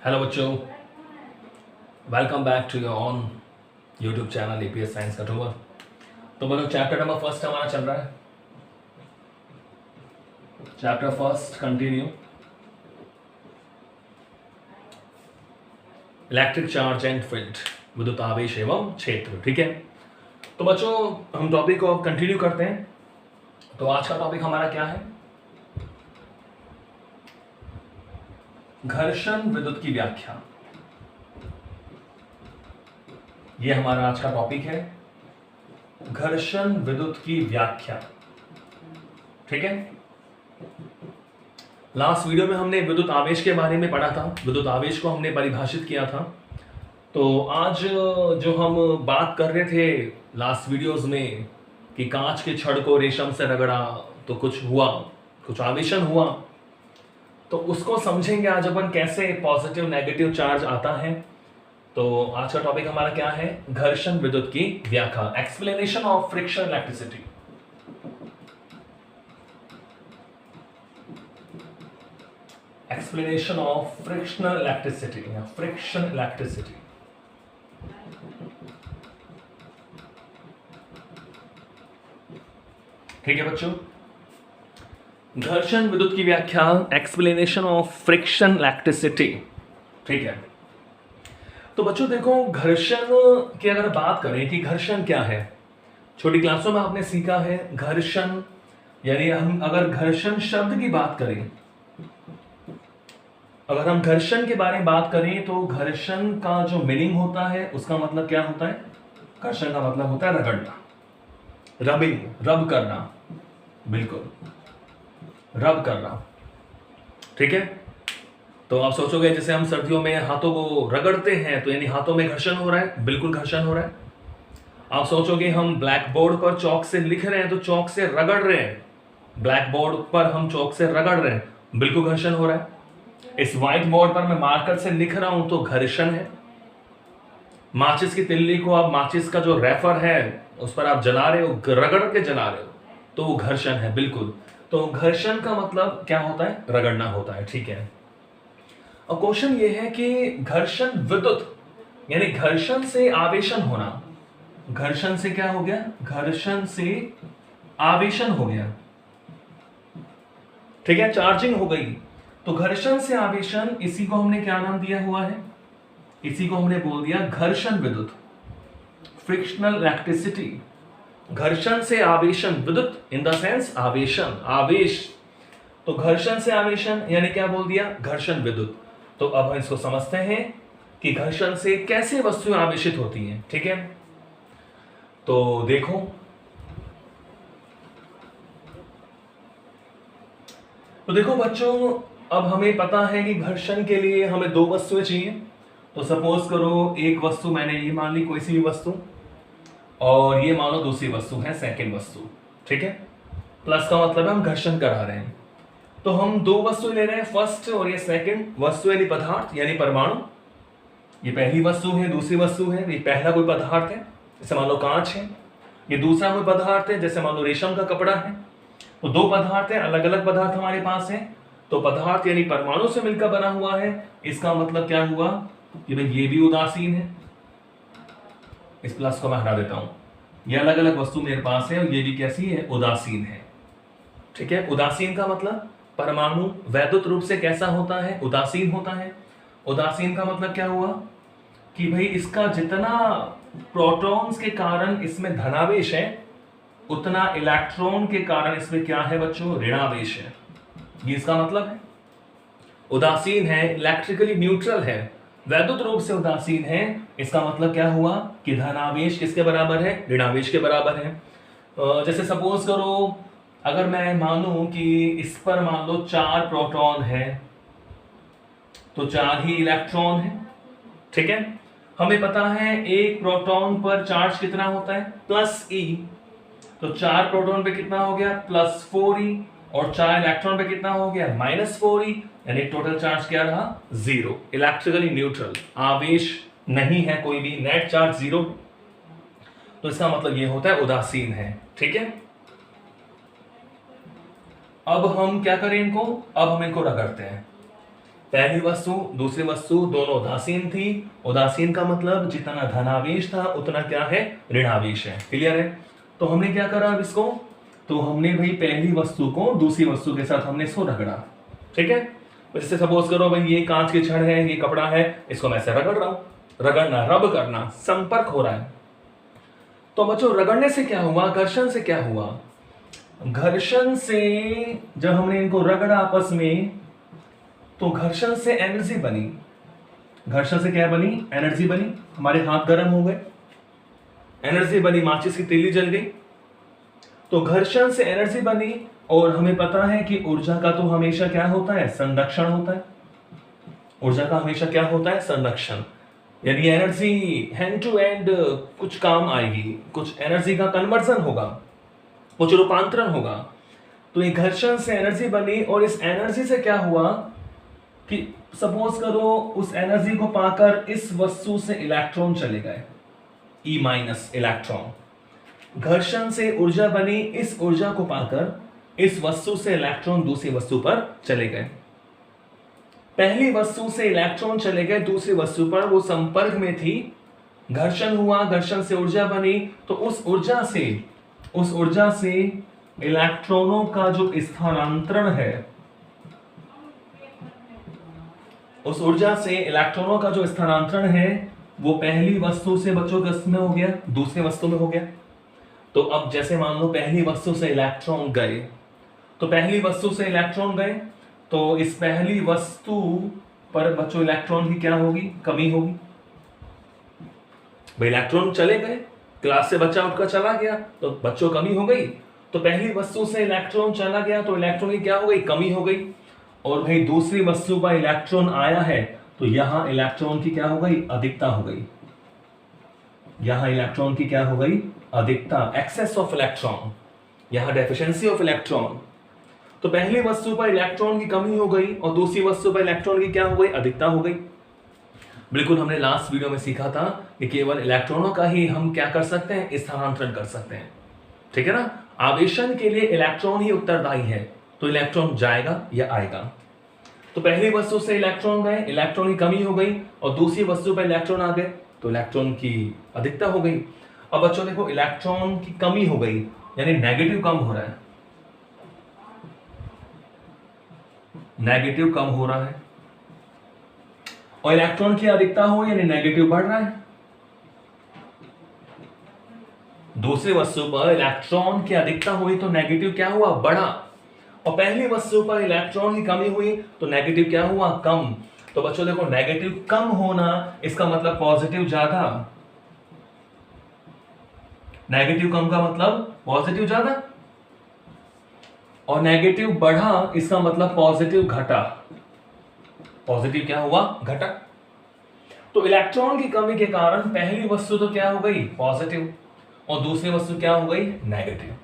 Hello बच्चों, welcome back to your on YouTube channel APS science कठोबर। तो बच्चों चैप्टर नंबर फर्स्ट हमारा चल रहा है। Chapter first continue, electric charge and field, विद्युत आवेश एवं क्षेत्र। ठीक है, तो बच्चों हम टॉपिक को कंटिन्यू करते हैं। तो आज का टॉपिक हमारा क्या है? घर्षण विद्युत की व्याख्या। ये हमारा आज का टॉपिक है, घर्षण विद्युत की व्याख्या। ठीक है, लास्ट वीडियो में हमने विद्युत आवेश के बारे में पढ़ा था, विद्युत आवेश को हमने परिभाषित किया था। तो आज जो हम बात कर रहे थे लास्ट वीडियोस में कि कांच के छड़ को रेशम से रगड़ा तो कुछ हुआ, कुछ आवेशन हुआ, तो उसको समझेंगे आज अपन कैसे पॉजिटिव नेगेटिव चार्ज आता है। तो आज का टॉपिक हमारा क्या है? घर्षण विद्युत की व्याख्या, explanation of friction electricity. Explanation of frictional electricity या फ्रिक्शन इलेक्ट्रिसिटी। ठीक है बच्चों, घर्षण विद्युत की व्याख्या, एक्सप्लेनेशन ऑफ फ्रिक्शन इलेक्ट्रिसिटी। ठीक है, तो बच्चों देखो, घर्षण की अगर बात करें कि घर्षण क्या है, छोटी क्लासों में आपने सीखा है घर्षण, यानी हम अगर घर्षण शब्द की बात करें, अगर हम घर्षण के बारे में बात करें तो घर्षण का जो मीनिंग होता है उसका मतलब क्या होता है? घर्षण का मतलब होता है रगड़ना, रबिंग, रब करना, बिल्कुल रब करना। ठीक है, तो आप सोचोगे जैसे हम सर्दियों में हाथों को रगड़ते हैं तो यानी हाथों में घर्षण हो रहा है, बिल्कुल घर्षण हो रहा है। आप सोचोगे हम ब्लैक बोर्ड पर चौक से लिख रहे हैं तो चौक से रगड़ रहे हैं, ब्लैक बोर्ड पर हम चौक से रगड़ रहे हैं, बिल्कुल घर्षण हो रहा है। इस व्हाइट बोर्ड पर मैं मार्कर से लिख रहा हूं तो घर्षण है। माचिस की तिल्ली को आप, माचिस का जो रेफर है उस पर आप जला रहे हो, रगड़ के जला रहे हो, तो वो घर्षण है, बिल्कुल। तो घर्षण का मतलब क्या होता है? रगड़ना होता है। ठीक है, और क्वेश्चन ये है कि घर्षण विद्युत यानी घर्षण से आवेशन होना, घर्षण से क्या हो गया? घर्षण से आवेशन हो गया। ठीक है, चार्जिंग हो गई, तो घर्षण से आवेशन, इसी को हमने क्या नाम दिया हुआ है? इसी को हमने बोल दिया घर्षण विद्युत, फ्रिक्शनल इलेक्ट्रिसिटी। घर्षण से आवेशन, विद्युत इन द सेंस आवेशन, आवेश, तो घर्षण से आवेशन यानी क्या बोल दिया? घर्षण विद्युत। तो अब हम इसको समझते हैं कि घर्षण से कैसे वस्तुएं आवेशित होती हैं। ठीक है, तो देखो, बच्चों, अब हमें पता है कि घर्षण के लिए हमें दो वस्तुएं चाहिए। तो सपोज करो एक वस्तु मैंने ये मान ली, कोई सी भी वस्तु, और ये मानो दूसरी वस्तु है, सेकंड वस्तु। ठीक है, प्लस का मतलब है हम घर्षण करा रहे हैं। तो हम दो वस्तु ले रहे हैं, फर्स्ट और ये सेकंड वस्तु यानी पदार्थ यानी परमाणु। ये पहली वस्तु है, दूसरी वस्तु है। ये पहला कोई पदार्थ है, जैसे मान लो कांच है। ये दूसरा कोई पदार्थ है, जैसे मान लो रेशम का कपड़ा है। तो दो पदार्थ है, अलग अलग पदार्थ हमारे पास है। तो पदार्थ यानी परमाणु से मिलकर बना हुआ है, इसका मतलब क्या हुआ कि भाई ये भी उदासीन है। इस प्लस को मैं हटा देता हूं, ये अलग अलग वस्तु मेरे पास है और ये भी कैसी है? उदासीन है। ठीक है, उदासीन का मतलब परमाणु वैद्युत रूप से कैसा होता है? उदासीन होता है। उदासीन का मतलब क्या हुआ कि भाई इसका जितना प्रोटॉन्स के कारण इसमें धनावेश है, उतना इलेक्ट्रॉन के कारण इसमें क्या है बच्चों? ऋणावेश है। ये इसका मतलब है। उदासीन है, इलेक्ट्रिकली न्यूट्रल है, वैद्युत रूप से उदासीन है। इसका मतलब क्या हुआ कि धनावेश किसके बराबर है? ऋणावेश के बराबर है। जैसे सपोज करो, अगर मैं मानूं कि इस पर मान लो 4 प्रोटॉन है तो 4 ही इलेक्ट्रॉन है। ठीक है, हमें पता है एक प्रोटॉन पर चार्ज कितना होता है? प्लस ई। तो 4 प्रोटॉन पे कितना हो गया? प्लस 4e, और 4 इलेक्ट्रॉन पे कितना हो गया? माइनस 4e, यानी टोटल चार्ज क्या रहा? 0। इलेक्ट्रिकली न्यूट्रल, आवेश नहीं है कोई भी, नेट चार्ज 0। तो इसका मतलब ये होता है उदासीन है। ठीक है, अब हम क्या करें इनको? अब हम इनको रगड़ते हैं। पहली वस्तु दूसरी वस्तु दोनों उदासीन थी। उदासीन का मतलब जितना धनावेश था उतना क्या है, ऋणावेश है। क्लियर है? तो हमने क्या करा अब इसको, तो हमने भाई पहली वस्तु को दूसरी वस्तु के साथ हमने इसको रगड़ा। ठीक है, जैसे सपोज करो भाई ये कांच की छड़ है, ये कपड़ा है, इसको मैं ऐसे रगड़ रहा हूं। रगड़ना, रब करना, संपर्क हो रहा है। तो बच्चों रगड़ने से क्या हुआ, घर्षण से क्या हुआ, घर्षण से जब हमने इनको रगड़ा आपस में तो घर्षण से एनर्जी बनी। घर्षण से क्या बनी, एनर्जी बनी। हमारे हाथ गर्म हो गए, एनर्जी बनी, माचिस की तीली जल गई। तो घर्षण से एनर्जी बनी। और हमें पता है कि ऊर्जा का तो हमेशा क्या होता है, संरक्षण होता है। ऊर्जा का हमेशा क्या होता है, संरक्षण। यानी एनर्जी हैंड टू हैंड कुछ काम आएगी, कुछ एनर्जी का कन्वर्जन होगा, कुछ रूपांतरण होगा। तो ये घर्षण से एनर्जी बनी और इस एनर्जी से क्या हुआ कि सपोज करो उस एनर्जी को पाकर इस वस्तु से इलेक्ट्रॉन चले गए, E- इलेक्ट्रॉन। घर्षण से ऊर्जा बनी, इस ऊर्जा को पाकर इस वस्तु से इलेक्ट्रॉन दूसरी वस्तु पर चले गए। पहली वस्तु से इलेक्ट्रॉन चले गए दूसरी वस्तु पर, वो संपर्क में थी, घर्षण हुआ, घर्षण से ऊर्जा बनी। तो उस ऊर्जा से इलेक्ट्रॉनों का जो स्थानांतरण है, उस ऊर्जा से इलेक्ट्रॉनों का जो स्थानांतरण है वो पहली वस्तु से बच्चों किसमें हो गया, दूसरी वस्तु में हो गया। तो अब जैसे मान लो पहली वस्तु से इलेक्ट्रॉन गए, तो पहली वस्तु से इलेक्ट्रॉन गए तो इस पहली वस्तु पर बच्चों इलेक्ट्रॉन की क्या होगी, कमी होगी। भाई इलेक्ट्रॉन चले गए, क्लास से बच्चा उठकर चला गया तो बच्चों कमी हो गई। तो पहली वस्तु से इलेक्ट्रॉन चला गया तो इलेक्ट्रॉन की क्या हो गई, कमी हो गई। और भाई दूसरी वस्तु पर इलेक्ट्रॉन आया है तो यहां इलेक्ट्रॉन की क्या हो गई, अधिकता हो गई। यहां इलेक्ट्रॉन की क्या हो गई, अधिकता, एक्सेस ऑफ इलेक्ट्रॉन, यहां डेफिशिएंसी ऑफ इलेक्ट्रॉन। तो पहली वस्तु पर इलेक्ट्रॉन की कमी हो गई और दूसरी वस्तु पर इलेक्ट्रॉन की क्या हो गई, अधिकता हो गई। बिल्कुल हमने लास्ट वीडियो में सीखा था कि केवल इलेक्ट्रॉनों का ही हम क्या कर सकते हैं, स्थानांतरण कर सकते हैं। ठीक है ना, आवेशन के लिए इलेक्ट्रॉन ही उत्तरदायी है, तो इलेक्ट्रॉन जाएगा या आएगा। तो पहली वस्तु से इलेक्ट्रॉन गए, इलेक्ट्रॉन की कमी हो गई और दूसरी वस्तु पर इलेक्ट्रॉन आ गए तो इलेक्ट्रॉन की अधिकता हो गई। अब बच्चों देखो इलेक्ट्रॉन की कमी हो गई यानी नेगेटिव कम हो रहा है, नेगेटिव कम हो रहा है। और इलेक्ट्रॉन की अधिकता हो यानी नेगेटिव बढ़ रहा है। दूसरी वस्तु पर इलेक्ट्रॉन की अधिकता हुई तो नेगेटिव क्या हुआ, बढ़ा। और पहली वस्तु पर इलेक्ट्रॉन की कमी हुई तो नेगेटिव क्या हुआ, कम। तो बच्चों देखो नेगेटिव कम होना इसका मतलब पॉजिटिव ज्यादा, नेगेटिव कम का मतलब पॉजिटिव ज्यादा, और नेगेटिव बढ़ा इसका मतलब पॉजिटिव घटा। पॉजिटिव क्या हुआ, घटा। तो इलेक्ट्रॉन की कमी के कारण पहली वस्तु तो क्या हो गई, पॉजिटिव, और दूसरी वस्तु क्या हो गई, नेगेटिव।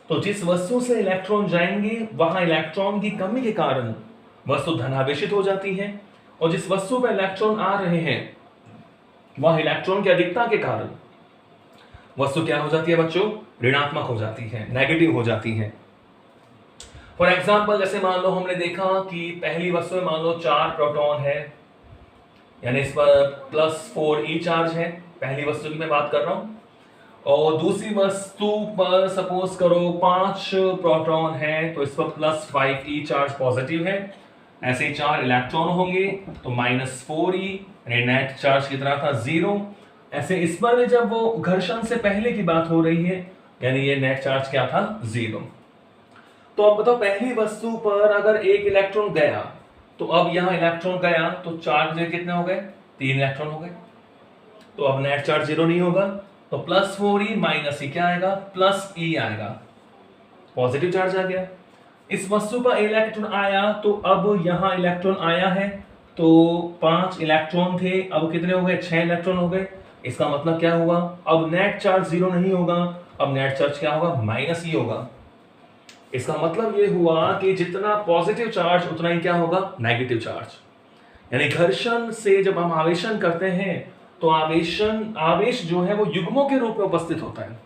तो जिस वस्तु से इलेक्ट्रॉन जाएंगे वहां इलेक्ट्रॉन की कमी के कारण वस्तु धनावेशित हो जाती है, और जिस वस्तु पर इलेक्ट्रॉन आ रहे हैं वह इलेक्ट्रॉन की अधिकता के कारण वस्तु क्या हो जाती है बच्चों, ऋणात्मक हो जाती है, नेगेटिव हो जाती है। फॉर एग्जाम्पल जैसे मान लो हमने देखा कि पहली वस्तु में मान लो 4 प्रोटॉन है, यानी इस पर +4 चार्ज है, पहली वस्तु की मैं बात कर रहा हूं। और दूसरी वस्तु पर सपोज करो 5 प्रोटॉन है तो इस पर +5 चार्ज पॉजिटिव है। ऐसे ही 4 इलेक्ट्रॉन होंगे तो -4 यानी नेट चार्ज कितना था, 0। ऐसे इस पर भी जब वो घर्षण से पहले की बात हो रही है यानी ये नेट चार्ज क्या था, 0। तो अब बताओ पहली वस्तु पर अगर 1 इलेक्ट्रॉन गया तो अब यहां इलेक्ट्रॉन गया तो चार्ज कितने हो गए, 3 इलेक्ट्रॉन हो गए। तो अब नेट चार्ज 0 नहीं होगा तो +4 माइनस क्या आएगा, +E आएगा, पॉजिटिव चार्ज आ गया। इस वस्तु पर इलेक्ट्रॉन आया तो अब यहां इलेक्ट्रॉन आया है तो 5 इलेक्ट्रॉन थे, अब कितने हो गए, 6 इलेक्ट्रॉन हो गए। इसका मतलब क्या हुआ, अब नेट चार्ज 0 नहीं होगा, अब नेट चार्ज क्या होगा, -E होगा। इसका मतलब ये हुआ कि जितना पॉजिटिव चार्ज उतना ही क्या होगा, नेगेटिव चार्ज। यानी घर्षण से जब हम आवेशन करते हैं तो आवेश जो है वो युग्मों के रूप में उपस्थित होता है।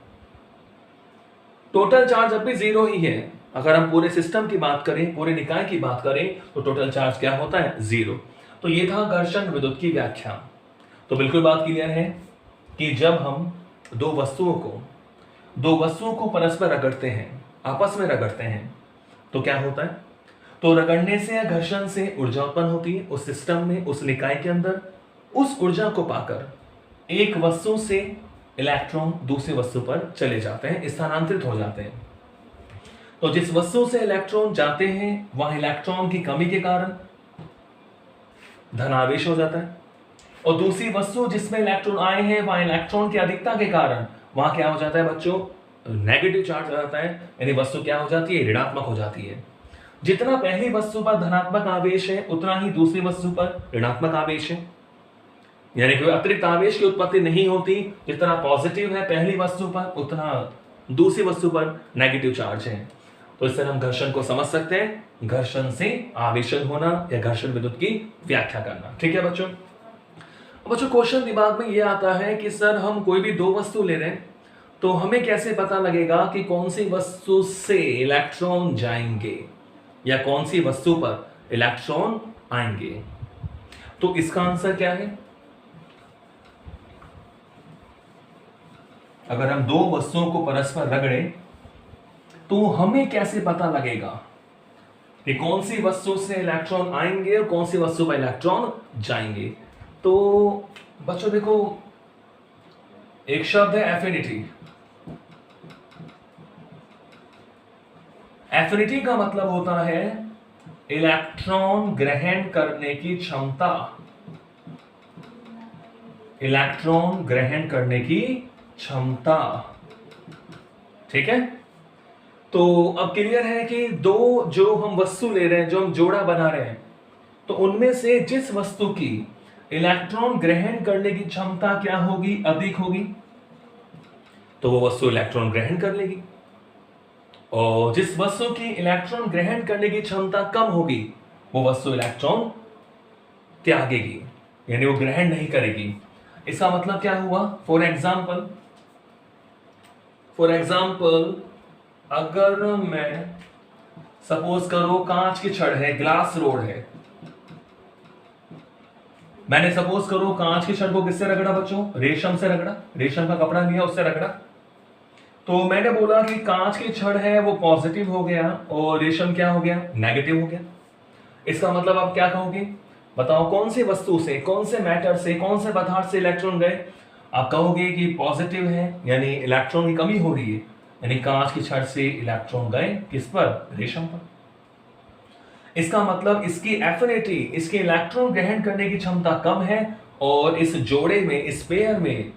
टोटल चार्ज अब भी 0 ही है, अगर हम पूरे सिस्टम की बात करें, पूरे निकाय की बात करें, तो टोटल चार्ज क्या होता है? 0। तो ये था घर्षण विद्युत की व्याख्या। तो बिल्कुल बात क्लियर है कि जब हम दो वस्तुओं को परस्पर रगड़ते हैं, आपस में रगड़ते हैं, तो क्या होता है? तो रगड़ने से या घर्षण से ऊर्जा उत्पन्न होती है उस सिस्टम में, उस निकाय के अंदर। उस ऊर्जा को पाकर एक वस्तु से इलेक्ट्रॉन दूसरी वस्तु पर चले जाते हैं, स्थानांतरित हो जाते हैं। तो जिस वस्तु से इलेक्ट्रॉन जाते हैं वहां इलेक्ट्रॉन की कमी के कारण धनावेश हो जाता है, और दूसरी वस्तु जिसमें इलेक्ट्रॉन आए हैं वहां इलेक्ट्रॉन की अधिकता के कारण वहां क्या हो जाता है बच्चों? नेगेटिव चार्ज आ जाता है, यानी वस्तु क्या हो जाती है? ऋणात्मक हो जाती है। जितना पहली वस्तु पर धनात्मक आवेश है उतना ही दूसरी वस्तु पर ऋणात्मक आवेश है, यानी कि अतिरिक्त आवेश की उत्पत्ति नहीं होती। जितना पॉजिटिव है पहली वस्तु पर उतना दूसरी वस्तु पर नेगेटिव चार्ज है। तो इससे हम घर्षण को समझ सकते हैं, घर्षण से आवेशन होना या घर्षण विद्युत की व्याख्या करना। ठीक है बच्चों? बच्चों क्वेश्चन दिमाग में ये आता है कि सर हम कोई भी दो वस्तु ले रहे हैं तो हमें कैसे पता लगेगा कि कौन सी वस्तु से इलेक्ट्रॉन जाएंगे या कौन सी वस्तु पर इलेक्ट्रॉन आएंगे? तो इसका आंसर क्या है? अगर हम दो वस्तुओं को परस्पर रगड़े तो हमें कैसे पता लगेगा कि कौन सी वस्तु से इलेक्ट्रॉन आएंगे और कौन सी वस्तु पर इलेक्ट्रॉन जाएंगे? तो बच्चों देखो, एक शब्द है एफिनिटी। एफिनिटी का मतलब होता है इलेक्ट्रॉन ग्रहण करने की क्षमता। इलेक्ट्रॉन ग्रहण करने की क्षमता। ठीक है? तो अब क्लियर है कि दो जो हम वस्तु ले रहे हैं, जो हम जोड़ा बना रहे हैं, तो उनमें से जिस वस्तु की इलेक्ट्रॉन ग्रहण करने की क्षमता क्या होगी? अधिक होगी, तो वो वस्तु इलेक्ट्रॉन ग्रहण कर लेगी। और जिस वस्तु की इलेक्ट्रॉन ग्रहण करने की क्षमता कम होगी वो वस्तु इलेक्ट्रॉन त्यागेगी, यानी वो ग्रहण नहीं करेगी। इसका मतलब क्या हुआ? फॉर एग्जाम्पल अगर मैं सपोज करो कांच की छड़ है, ग्लास रोड है, मैंने सपोज करो कांच की छड़ को किससे रगड़ा बच्चों? रेशम से रगड़ा, रेशम का कपड़ा लिया उससे रगड़ा। तो मैंने बोला कि कांच की छड़ है वो पॉजिटिव हो गया और रेशम क्या हो गया? नेगेटिव हो गया। इसका मतलब आप क्या कहोगे? बताओ कौन सी वस्तु से, कौन से मैटर से, कौन से पदार्थ से इलेक्ट्रॉन गए? आप कहोगे कि पॉजिटिव है, यानी इलेक्ट्रॉन की कमी हो रही है, यानी कांच की छड़ से इलेक्ट्रॉन गए किस पर? रेशम पर। इसका मतलब इसकी एफिनिटी, इसके इलेक्ट्रॉन ग्रहण करने की क्षमता कम है, और इस जोड़े में, इस पेयर में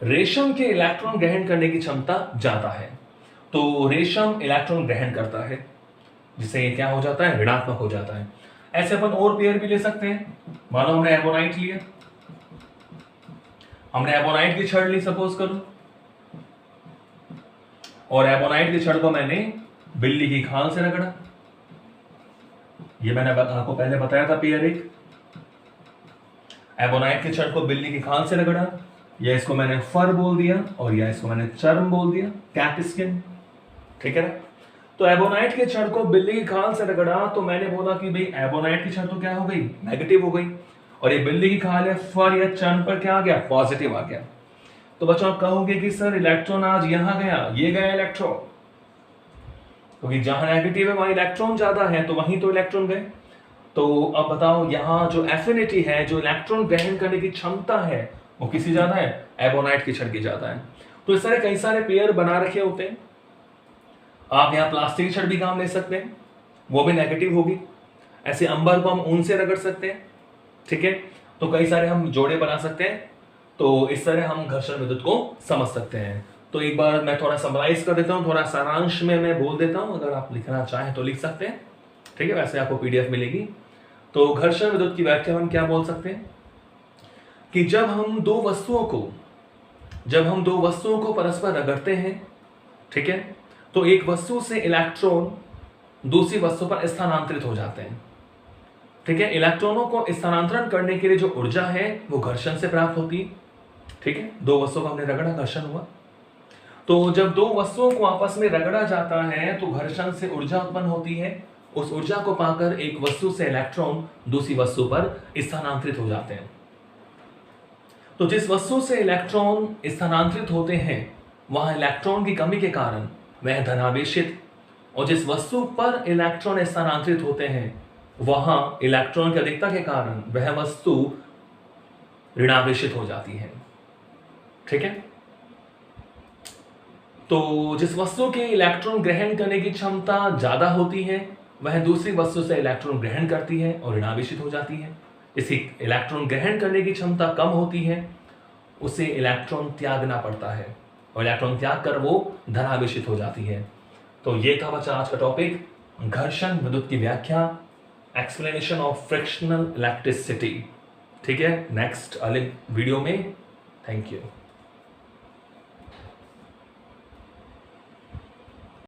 रेशम के इलेक्ट्रॉन ग्रहण करने की क्षमता ज्यादा है। तो रेशम इलेक्ट्रॉन ग्रहण करता है, जिससे ये क्या हो जाता है? ऋणात्मक हो जाता है। ऐसे अपन और पेयर भी ले सकते हैं। मानो हमने एबोनाइट लिया, हमने एबोनाइट की छड़ ली सपोज करो, और एबोनाइट की छड़ को मैंने बिल्ली की खाल से रगड़ा। ये मैंने आपको पहले बताया था पेयर एक। एबोनाइट की छड़ को बिल्ली की खाल से रगड़ा, या इसको मैंने फर बोल दिया और या इसको मैंने चर्म बोल दिया, कैट स्किन। ठीक है ना? तो एबोनाइट के छड़ को बिल्ली की खाल से रगड़ा तो मैंने बोला कि भाई एबोनाइट की छड़ तो क्या हो गई? नेगेटिव हो गई, और ये बिल्ली की खाल है, फर या चर्म पर क्या आ गया? पॉजिटिव आ गया। तो बच्चों आप कहोगे कि सर इलेक्ट्रॉन आज यहां गया, ये गया इलेक्ट्रॉन, क्योंकि जहां नेगेटिव है वहां इलेक्ट्रॉन ज्यादा है, तो वहीं तो इलेक्ट्रॉन गए। तो अब बताओ यहां जो एफिनिटी है, जो इलेक्ट्रॉन ग्रहण करने की क्षमता है, वो किसी ज्यादा है? एबोनाइट की छड़ की ज्यादा है। तो इस तरह कई सारे पेयर बना रखे होते हैं। आप यहाँ प्लास्टिक की छड़ भी काम ले सकते हैं, वो भी नेगेटिव होगी। ऐसे अंबर को हम ऊन से रगड़ सकते हैं। ठीक है? तो कई सारे हम जोड़े बना सकते हैं। तो इस तरह हम घर्षण विद्युत को समझ सकते हैं। तो एक बार मैं थोड़ा समराइज कर देता हूँ, थोड़ा सारांश में मैं बोल देता हूँ, अगर आप लिखना चाहें तो लिख सकते हैं। ठीक है? वैसे आपको पीडीएफ मिलेगी। तो घर्षण विद्युत की व्याख्या हम क्या बोल सकते हैं कि जब हम दो वस्तुओं को परस्पर रगड़ते हैं, ठीक है, तो एक वस्तु से इलेक्ट्रॉन दूसरी वस्तु पर स्थानांतरित हो जाते हैं। ठीक है? इलेक्ट्रॉनों को स्थानांतरण करने के लिए जो ऊर्जा है वो घर्षण से प्राप्त होती है। ठीक है? दो वस्तुओं को हमने रगड़ा, घर्षण हुआ। तो जब दो वस्तुओं को आपस में रगड़ा जाता है तो घर्षण से ऊर्जा उत्पन्न होती है। उस ऊर्जा को पाकर एक वस्तु से इलेक्ट्रॉन दूसरी वस्तु पर स्थानांतरित हो जाते हैं। तो जिस वस्तु से इलेक्ट्रॉन स्थानांतरित होते हैं वहां इलेक्ट्रॉन की कमी के कारण वह धनावेशित, और जिस वस्तु पर इलेक्ट्रॉन स्थानांतरित होते हैं वहां इलेक्ट्रॉन की अधिकता के कारण वह वस्तु ऋणावेशित हो जाती है। ठीक है, तो जिस वस्तु के इलेक्ट्रॉन ग्रहण करने की क्षमता ज्यादा होती है वह दूसरी वस्तु से इलेक्ट्रॉन ग्रहण करती है और ऋणावेशित हो जाती है। इसी इलेक्ट्रॉन ग्रहण करने की क्षमता कम होती है, उसे इलेक्ट्रॉन त्यागना पड़ता है और इलेक्ट्रॉन त्याग कर वो धनावेशित हो जाती है। तो ये था बच्चा आज का टॉपिक, घर्षण विद्युत की व्याख्या, एक्सप्लेनेशन ऑफ फ्रिक्शनल इलेक्ट्रिसिटी। ठीक है, नेक्स्ट अगले वीडियो में। Thank you.